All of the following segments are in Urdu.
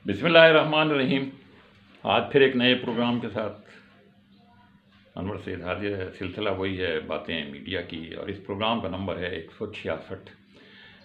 بسم اللہ الرحمن الرحیم۔ آج پھر ایک نئے پروگرام کے ساتھ انور سید حاضر ہے۔ سلسلہ وہی ہے باتیں میڈیا کی، اور اس پروگرام کا نمبر ہے 166۔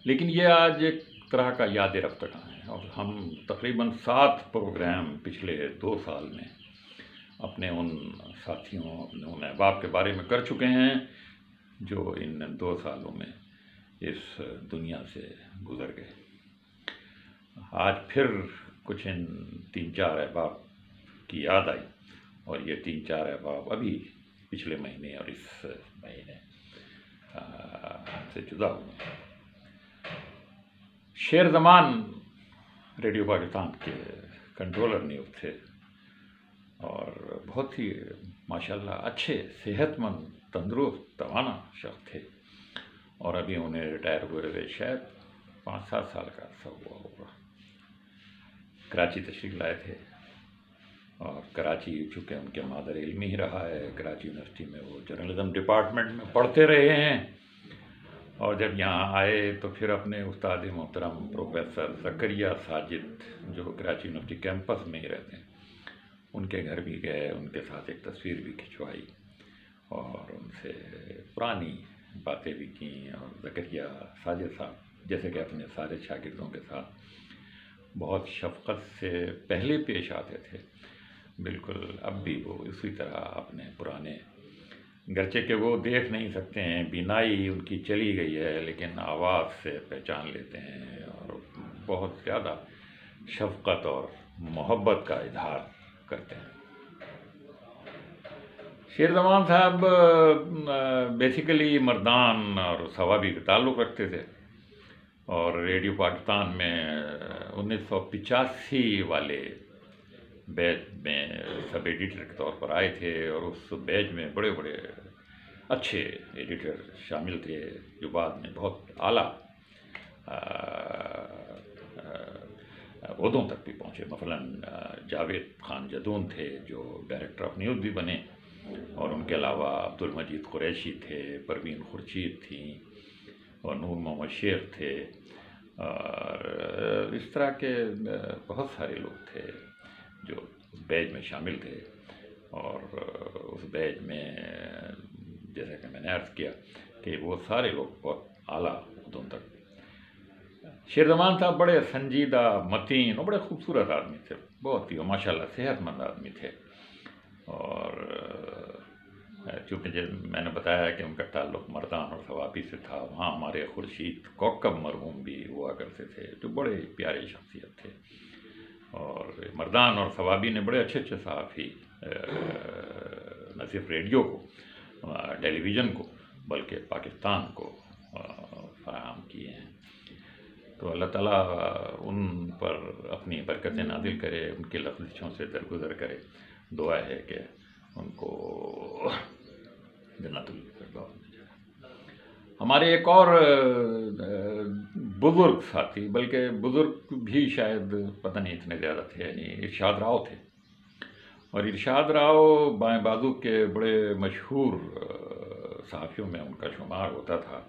لیکن یہ آج ایک طرح کا یاد رفتہ ہے، اور ہم تقریباً 7 پروگرام پچھلے 2 سال میں اپنے ان ساتھیوں، اپنے ان احباب کے بارے میں کر چکے ہیں جو ان 2 سالوں میں اس دنیا سے گزر گئے۔ آج پھر کچھ ان 3-4 احباب کی یاد آئی، اور یہ 3-4 احباب ابھی پچھلے مہینے اور اس مہینے سے جدا ہوئے۔ شیر زمان ریڈیو پاکستان کے کنٹرولر نیوز تھے، اور بہت ہی ماشاءاللہ اچھے، صحت مند، تندرست، توانا شخص تھے، اور ابھی انہیں ریٹائر ہوئے شاید 5-7 سال کا عرصہ ہوا ہوگا۔ کراچی تشریف لائے تھے، اور کراچی چونکہ ان کے مادر علمی ہی رہا ہے، کراچی یونیورسٹی میں وہ جرنلزم ڈپارٹمنٹ میں پڑھتے رہے ہیں، اور جب یہاں آئے تو پھر اپنے استاد محترم پروفیسر زکریا ساجد جو کراچی یونیورسٹی کیمپس میں ہی رہتے ہیں، ان کے گھر بھی گئے، ان کے ساتھ ایک تصویر بھی کھنچوائی، اور ان سے پرانی باتیں بھی کیں۔ اور زکریا ساجد صاحب جیسے کہ اپنے سارے شاگردوں کے ساتھ بہت شفقت سے پہلے پیش آتے تھے، بالکل اب بھی وہ اسی طرح اپنے پرانے، گرچہ کہ وہ دیکھ نہیں سکتے ہیں، بینائی ان کی چلی گئی ہے، لیکن آواز سے پہچان لیتے ہیں، اور بہت زیادہ شفقت اور محبت کا اظہار کرتے ہیں۔ شیر زمان صاحب بیسیکلی مردان اور ثوابی کا تعلق رکھتے تھے، اور ریڈیو پاکستان میں 1985 والے بیچ میں سب ایڈیٹر کے طور پر آئے تھے، اور اس بیچ میں بڑے بڑے اچھے ایڈیٹر شامل تھے جو بعد میں بہت اعلیٰ عہدوں تک بھی پہنچے۔ مثلاً جاوید خان جدون تھے جو ڈائریکٹر آف نیوز بھی بنے، اور ان کے علاوہ عبدالمجید قریشی تھے، پروین خورشید تھیں، اور نور محمد شیخ تھے، اور اس طرح کے بہت سارے لوگ تھے جو اس بیچ میں شامل تھے۔ اور اس بیچ میں جیسا کہ میں نے عرض کیا کہ وہ سارے لوگ بہت اعلیٰ عہدوں تک۔ شیر زمان صاحب بڑے سنجیدہ، متین اور بڑے خوبصورت آدمی تھے، بہت ہی ماشاءاللہ صحت مند آدمی تھے، اور چونکہ جب میں نے بتایا کہ ان کا تعلق مردان اور ثوابی سے تھا، وہاں ہمارے خورشید کوکب مرحوم بھی ہوا کرتے تھے جو بڑے پیارے شخصیت تھے۔ اور مردان اور ثوابی نے بڑے اچھے اچھے صحافی نہ صرف ریڈیو کو، ٹیلی ویژن کو، بلکہ پاکستان کو فراہم کیے ہیں۔ تو اللہ تعالیٰ ان پر اپنی برکتیں نازل کرے، ان کی لغزشوں سے درگزر کرے۔ دعا ہے کہ ان کو جنت الفردوس مل جائے۔ ہمارے ایک اور بزرگ ساتھی، بلکہ بزرگ بھی شاید پتہ نہیں اتنے زیادہ تھے، یعنی ارشاد راؤ تھے، اور ارشاد راؤ بائیں بازو کے بڑے مشہور صحافیوں میں ان کا شمار ہوتا تھا،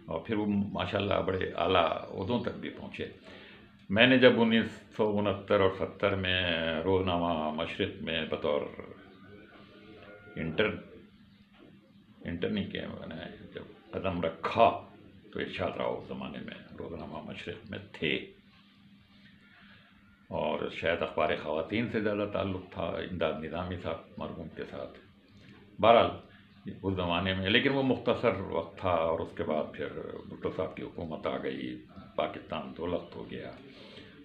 اور پھر وہ ماشاءاللہ بڑے اعلیٰ عہدوں تک بھی پہنچے۔ میں نے جب 1969 اور 70 میں روزنامہ مشرق میں بطور انٹر نہیں کیا، میں نے جب قدم رکھا تو ارشاد راؤ اس زمانے میں روزنامہ مشرق میں تھے، اور شاید اخبار خواتین سے زیادہ تعلق تھا امداد نظامی صاحب مرحوم کے ساتھ۔ بہرحال اس زمانے میں، لیکن وہ مختصر وقت تھا، اور اس کے بعد پھر بھٹو صاحب کی حکومت آ گئی، پاکستان دولت ہو گیا،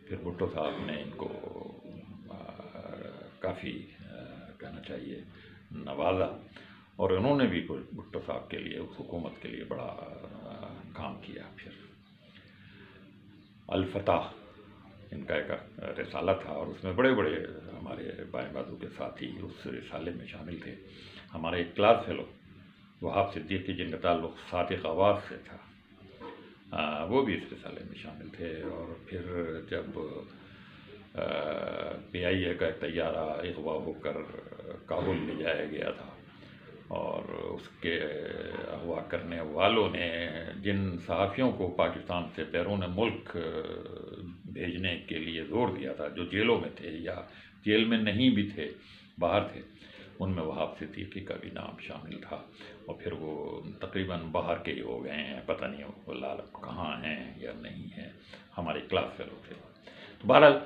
پھر بھٹو صاحب نے ان کو کافی کہنا چاہیے نوازا، اور انہوں نے بھی بھٹو صاحب کے لیے، اس حکومت کے لیے بڑا کام کیا۔ پھر الفتح ان کا ایک رسالہ تھا، اور اس میں بڑے بڑے ہمارے بائیں بازو کے ساتھی اس رسالے میں شامل تھے۔ ہمارے ایک کلاس فیلو وہاب صدیقی جن کا تعلق صادق آواز سے تھا، وہ بھی اس رسالے میں شامل تھے۔ اور پھر جب PIA کا ایک طیارہ اغوا ہو کر کابل لے جایا گیا تھا، اور اس کے اغوا کرنے والوں نے جن صحافیوں کو پاکستان سے بیرون ملک بھیجنے کے لیے زور دیا تھا، جو جیلوں میں تھے یا جیل میں نہیں بھی تھے، باہر تھے، ان میں وہاب صدیقی کا بھی نام شامل تھا، اور پھر وہ تقریباً باہر کے ہی ہو گئے ہیں، پتہ نہیں وہ لال کہاں ہیں یا نہیں ہیں، ہمارے کلاس فیلو تھے۔ تو بہرحال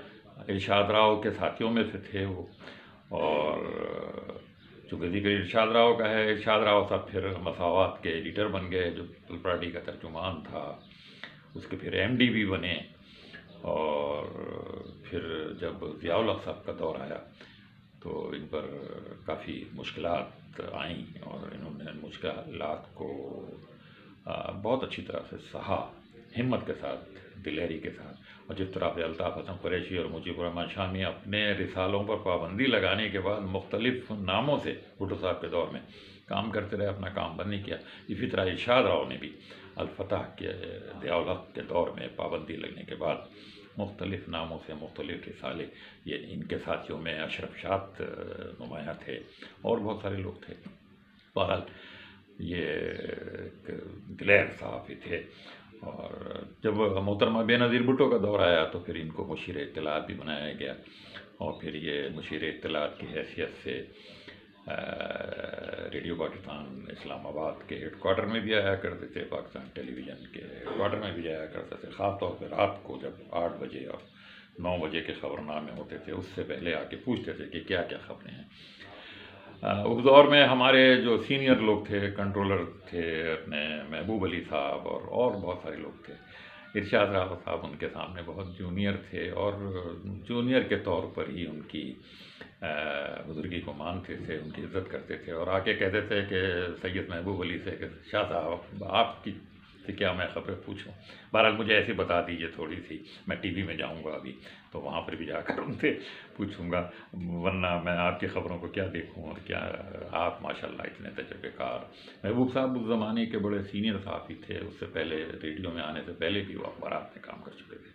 ارشاد راؤ کے ساتھیوں میں سے تھے وہ، اور چونکہ ذکر ارشاد راؤ کا ہے، ارشاد راؤ صاحب پھر مساوات کے ایڈیٹر بن گئے، جو پیپل پارٹی کا ترجمان تھا، اس کے پھر ایم ڈی بھی بنے، اور پھر جب ضیاء الحق صاحب کا دور آیا تو ان پر کافی مشکلات آئیں، اور انہوں نے مشکلات کو بہت اچھی طرح سے سہا، ہمت کے ساتھ، دلیری کے ساتھ، اور جس طرح سے الطاف حسن قریشی اور مجیب الرحمن شامی اپنے رسالوں پر پابندی لگانے کے بعد مختلف ناموں سے بھٹو صاحب کے دور میں کام کرتے رہے، اپنا کام بند نہیں کیا، اسی طرح ارشاد راؤ نے بھی الفتح کے ضیاء الحق کے دور میں پابندی لگنے کے بعد مختلف ناموں سے مختلف رسالے، یہ ان کے ساتھیوں میں اشرف شاد نمایاں تھے، اور بہت سارے لوگ تھے۔ بہرحال یہ ایک دلیر صحافی تھے، اور جب محترمہ بے نظیر بھٹو کا دور آیا تو پھر ان کو مشیر اطلاعات بھی بنایا گیا، اور پھر یہ مشیر اطلاعات کی حیثیت سے ریڈیو پاکستان اسلام آباد کے ہیڈ کوارٹر میں بھی آیا کرتے تھے، پاکستان ٹیلی ویژن کے ہیڈ کوارٹر میں بھی جایا کرتے تھے، خاص طور پہ رات کو جب 8 بجے اور 9 بجے کے خبرنامے ہوتے تھے، اس سے پہلے آ کے پوچھتے تھے کہ کیا کیا خبریں ہیں۔ اس دور میں ہمارے جو سینئر لوگ تھے، کنٹرولر تھے اپنے محبوب علی صاحب، اور بہت سارے لوگ تھے، ارشاد راؤ صاحب ان کے سامنے بہت جونیئر تھے، اور جونیئر کے طور پر ہی ان کی بزرگی کو مانتے تھے، ان کی عزت کرتے تھے، اور آ کے کہتے تھے کہ سید محبوب علی سے کہ شاہ صاحب آپ کی سے کیا میں خبریں پوچھوں، بہرحال مجھے ایسی بتا دیجئے تھوڑی سی، میں ٹی وی میں جاؤں گا ابھی تو وہاں پر بھی جا کر ان سے پوچھوں گا، ورنہ میں آپ کی خبروں کو کیا دیکھوں، اور کیا آپ ماشاءاللہ اتنے تجربے کار۔ محبوب صاحب اس زمانے کے بڑے سینئر صحافی تھے، اس سے پہلے ریڈیو میں آنے سے پہلے بھی وہ اخبارات میں کام کر چکے تھے۔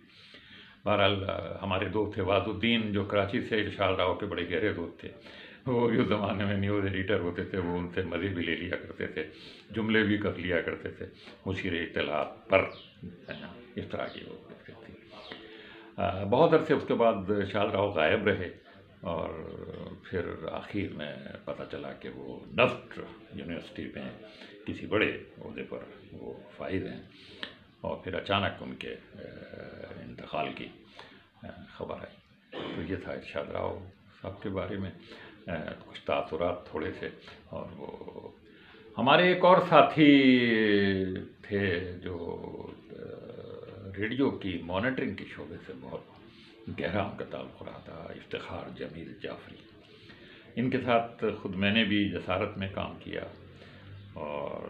بہرحال ہمارے دوست تھے واد الدین، جو کراچی سے ارشاد راؤ کے بڑے گہرے دوست تھے، وہ بھی اس زمانے میں نیوز ایڈیٹر ہوتے تھے، وہ ان سے مزے بھی لے لیا کرتے تھے، جملے بھی کر لیا کرتے تھے مشیر اطلاعات پر، اس طرح کی وہ کرتے تھے۔ بہت عرصے اس کے بعد ارشاد راؤ غائب رہے، اور پھر آخر میں پتہ چلا کہ وہ نفٹ یونیورسٹی میں کسی بڑے عہدے پر وہ فائز ہیں، اور پھر اچانک ان کے انتقال کی خبر آئی۔ تو یہ تھا ارشاد راؤ صاحب کے بارے میں کچھ تاثرات تھوڑے سے۔ اور وہ ہمارے ایک اور ساتھی تھے جو ریڈیو کی مانیٹرنگ کے شعبے سے بہت گہرا ان کا تعلق رہا تھا، افتخار جمیل جعفری۔ ان کے ساتھ خود میں نے بھی جسارت میں کام کیا، اور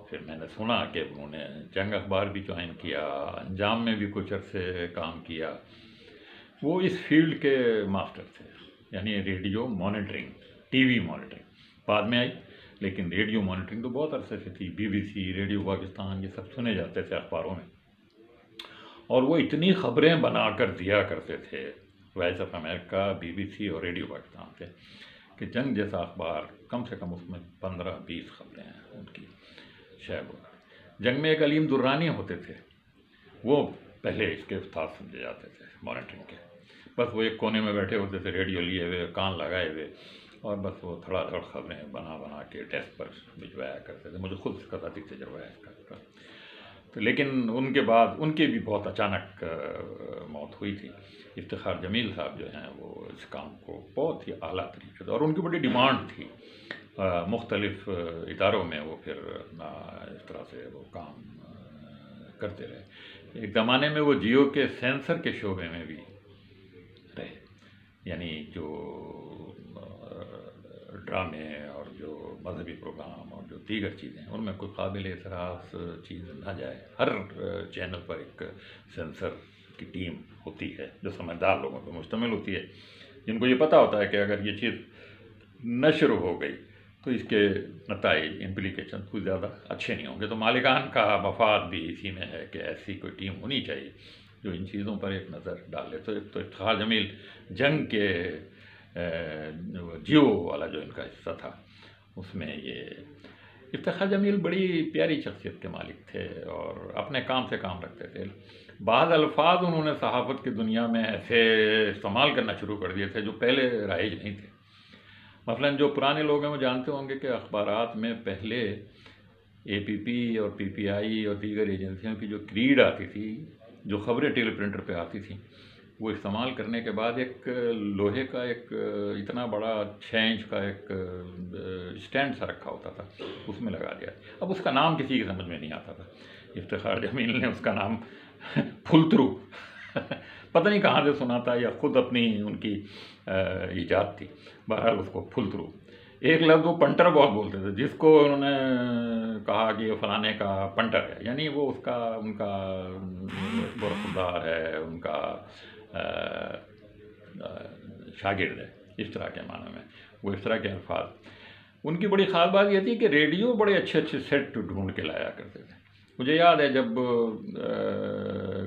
پھر میں نے سنا کہ انہوں نے جنگ اخبار بھی جوائن کیا، انجام میں بھی کچھ عرصے کام کیا۔ وہ اس فیلڈ کے ماسٹر تھے، یعنی radio monitoring, T V monitoring بعد میں آئی، لیکن ریڈیو مانیٹرنگ تو بہت عرصے سے تھی، B B C, radio Pakistan, یہ سب سنے جاتے تھے اخباروں میں، اور وہ اتنی خبریں بنا کر دیا کرتے تھے، voice of America, B B C اور ریڈیو پاکستان سے، کہ جنگ جیسا اخبار کم سے کم اس میں 15-20 خبریں ہیں ان کی شائع ہو۔ جنگ میں ایک علیم درانی ہوتے تھے، وہ پہلے اس کے استاد سمجھے جاتے تھے مانیٹرنگ کے، بس وہ ایک کونے میں بیٹھے ہوتے تھے، ریڈیو لیے ہوئے، کان لگائے ہوئے، اور بس وہ تھوڑا تھوڑا خبریں بنا کے ڈیسک پر بھجوایا کرتے تھے۔ مجھے خود اس کا ذاتی تجربہ ہے اس کا۔ تو لیکن ان کے بعد ان کی بھی بہت اچانک موت ہوئی تھی۔ افتخار جمیل صاحب جو ہیں وہ اس کام کو بہت ہی اعلیٰ طریقے سے، اور ان کی بڑی ڈیمانڈ تھی، مختلف اداروں میں وہ پھر اپنا اس طرح سے وہ کام کرتے رہے۔ ایک زمانے میں وہ جیو کے سینسر کے شعبے میں بھی رہے، یعنی جو ڈرامے اور جو مذہبی پروگرام اور جو دیگر چیزیں ان میں کوئی قابل اعتراض چیز نہ جائے۔ ہر چینل پر ایک سینسر کی ٹیم ہوتی ہے جو سمجھدار لوگوں پہ مشتمل ہوتی ہے، جن کو یہ پتہ ہوتا ہے کہ اگر یہ چیز نشر ہو گئی تو اس کے نتائج، امپلیکیشن کچھ زیادہ اچھے نہیں ہوں گے۔ تو مالکان کا مفاد بھی اسی میں ہے کہ ایسی کوئی ٹیم ہونی چاہیے جو ان چیزوں پر ایک نظر ڈالے۔ تو افتخار جمیل جنگ کے جیو والا جو ان کا حصہ تھا اس میں یہ افتخار جمیل بڑی پیاری شخصیت کے مالک تھے اور اپنے کام سے کام رکھتے تھے. بعض الفاظ انہوں نے صحافت کی دنیا میں ایسے استعمال کرنا شروع کر دیے تھے جو پہلے رائج نہیں تھے. مثلاً جو پرانے لوگ ہیں وہ جانتے ہوں گے کہ اخبارات میں پہلے اے پی پی اور پی پی آئی اور دیگر ایجنسیوں کی جو کریڈ آتی تھی، جو خبریں ٹیلی پرنٹر پہ آتی تھیں، وہ استعمال کرنے کے بعد ایک لوہے کا ایک اتنا بڑا 6 انچ کا ایک اسٹینڈ سا رکھا ہوتا تھا، اس میں لگا دیا. اب اس کا نام کسی کی سمجھ میں نہیں آتا تھا. افتخار جمیل نے اس کا نام پھلترو پتہ نہیں کہاں سے سنا تھا یا خود اپنی ان کی ایجاد تھی. بہرحال اس کو پھلترو. ایک لفظ وہ پنٹر بہت بولتے تھے، جس کو انہوں نے کہا کہ یہ فلانے کا پنٹر ہے، یعنی وہ اس کا ان کا برخوردار ہے، ان کا شاگرد ہے، اس طرح کے معنی میں وہ اس طرح کے الفاظ. ان کی بڑی خاص بات یہ تھی کہ ریڈیو بڑے اچھے اچھے سیٹ ڈھونڈ کے لایا کرتے تھے. مجھے یاد ہے جب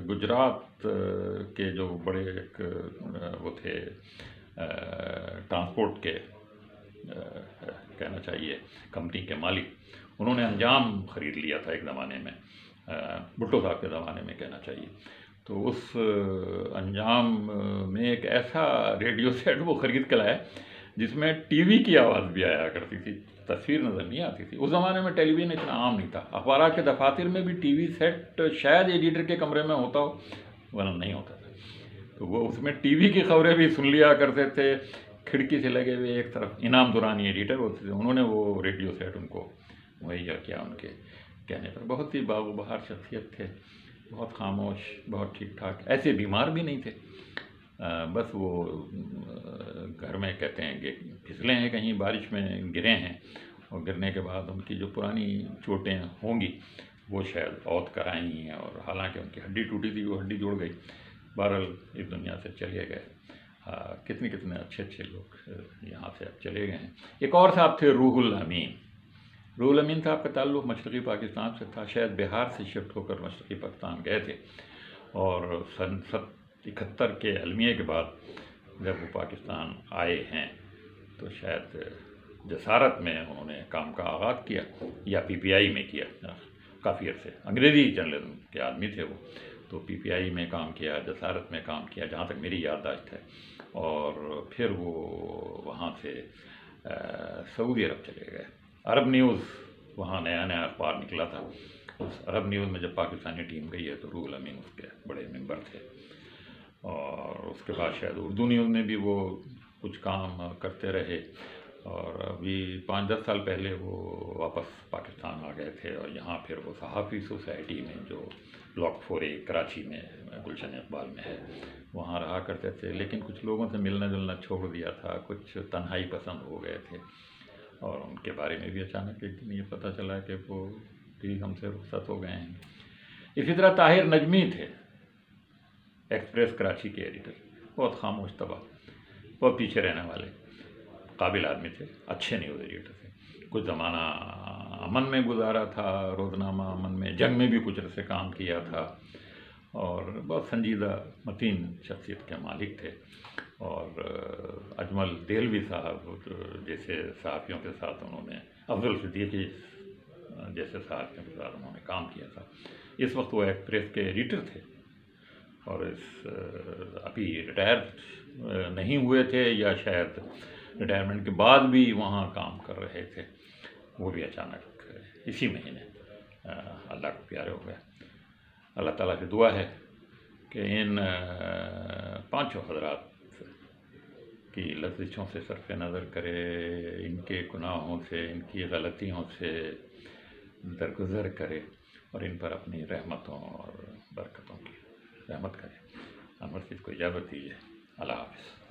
گجرات کے جو بڑے ایک وہ تھے ٹرانسپورٹ کے کہنا چاہیے کمپنی کے مالک، انہوں نے انجام خرید لیا تھا ایک زمانے میں، بھٹو صاحب کے زمانے میں کہنا چاہیے. تو اس انجام میں ایک ایسا ریڈیو سیٹ وہ خرید کے لائے جس میں ٹی وی کی آواز بھی آیا کرتی تھی، تصویر نظر نہیں آتی تھی. اس زمانے میں ٹیلی ویژن اتنا عام نہیں تھا. اخبارات کے دفاتر میں بھی ٹی وی سیٹ شاید ایڈیٹر کے کمرے میں ہوتا ہو، ورنہ نہیں ہوتا تھا. تو وہ اس میں ٹی وی کی خبریں بھی سن لیا کرتے تھے. کھڑکی سے لگے ہوئے ایک طرف انعام دورانی ایڈیٹر ہوتے تھے، انہوں نے وہ ریڈیو سیٹ ان کو مہیا کیا ان کے کہنے پر. بہت ہی باغ و بہار شخصیت تھے، بہت خاموش، بہت ٹھیک ٹھاک، ایسے بیمار بھی نہیں تھے. بس وہ گھر میں کہتے ہیں کہ پھسلے ہیں، کہیں بارش میں گرے ہیں، اور گرنے کے بعد ان کی جو پرانی چوٹیں ہوں گی وہ شاید عود کرائیں ہیں، اور حالانکہ ان کی ہڈی ٹوٹی تھی وہ ہڈی جوڑ گئی. بہرحال اس دنیا سے چلے گئے. کتنے اچھے اچھے لوگ یہاں سے اب چلے گئے ہیں. ایک اور صاحب تھے روح الامین. روح الامین صاحب کا تعلق مشرقی پاکستان سے تھا، شاید بہار سے شفٹ ہو کر مشرقی پاکستان گئے تھے، اور سن 71 کے المیے کے بعد جب وہ پاکستان آئے ہیں تو شاید جسارت میں انہوں نے کام کا آغاز کیا، یا پی پی آئی میں کیا. کافی عرصے انگریزی جرنلزم کے آدمی تھے وہ، تو پی پی آئی میں کام کیا، جسارت میں کام کیا، جہاں تک میری یادداشت ہے. اور پھر وہ وہاں سے سعودی عرب چلے گئے. عرب نیوز وہاں نیا نیا اخبار نکلا تھا. اس عرب نیوز میں جب پاکستانی ٹیم گئی ہے تو روح الامین اس کے بڑے ممبر تھے. اور اس کے بعد شاید اردو نیوز میں بھی وہ کچھ کام کرتے رہے، اور ابھی 5-10 سال پہلے وہ واپس پاکستان آ گئے تھے، اور یہاں پھر وہ صحافی سوسائٹی میں جو بلاک 4A کراچی میں گلشن اقبال میں ہے وہاں رہا کرتے تھے. لیکن کچھ لوگوں سے ملنا جلنا چھوڑ دیا تھا، کچھ تنہائی پسند ہو گئے تھے، اور ان کے بارے میں بھی اچانک ایک دن یہ پتہ چلا کہ وہ بھی ہم سے رخصت ہو گئے ہیں. اسی طرح طاہر نجمی تھے، ایکسپریس کراچی کے ایڈیٹر، بہت خاموش طبع، بہت پیچھے رہنے والے قابل آدمی تھے، اچھے نیوز ایڈیٹر تھے. کچھ زمانہ امن میں گزارا تھا، روزنامہ امن میں، جنگ میں بھی کچھ عرصے کام کیا تھا، اور بہت سنجیدہ متین شخصیت کے مالک تھے. اور اجمل دہلوی صاحب جیسے صحافیوں کے ساتھ انہوں نے، افضل صدیقی جیسے صحافیوں کے ساتھ انہوں نے کام کیا تھا. اس وقت وہ ایکسپریس کے ایڈیٹر تھے، اور ابھی ریٹائر نہیں ہوئے تھے، یا شاید ریٹائرمنٹ کے بعد بھی وہاں کام کر رہے تھے. وہ بھی اچانک اسی مہینے اللہ کو پیارے ہو گئے. اللہ تعالیٰ سے دعا ہے کہ ان 5 حضرات کی لفظوں سے صرف نظر کرے، ان کے گناہوں سے، ان کی غلطیوں سے درگزر کرے، اور ان پر اپنی رحمتوں اور برکتوں کی رحمت کرے. انور کو اجازت دیجیے. اللہ حافظ.